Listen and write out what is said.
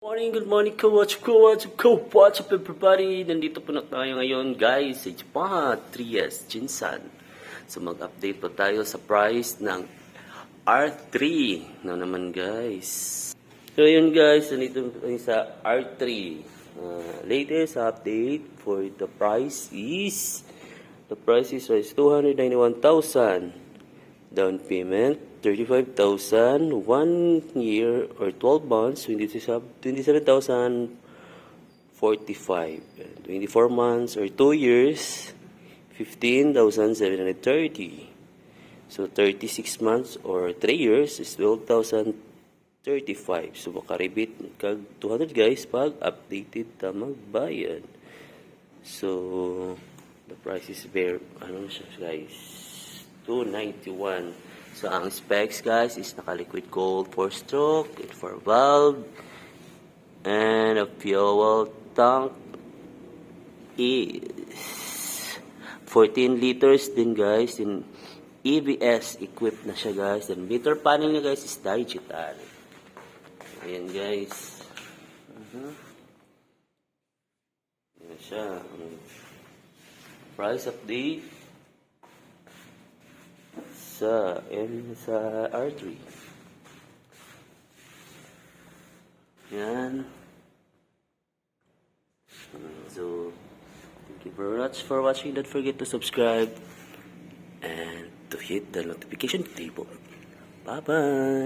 Good morning, what's up everybody? Nandito po na tayo ngayon guys sa Japan, 3S Jinsan. So mag-update po tayo sa price ng R3 na naman guys. So yun guys, nandito po tayo sa R3. Latest update for the price is 291,000. Down payment 35,000, 1 year or 12 months, 27,045. 24 months or 2 years, 15,730. So 36 months or 3 years is 12,035. So makaribit kag 200 guys pag updated ta magbayad. So the price is very siya guys, 291. So, ang specs guys is naka-liquid gold 4-stroke, 8-4 valve, and a fuel tank is 14 liters din guys. In EBS equipped na siya guys. And meter panel niya guys is digital. Ayan guys. Ayan siya. Price update sa R3. Yan. So, thank you very much for watching. Don't forget to subscribe and to hit the notification table. Bye-bye.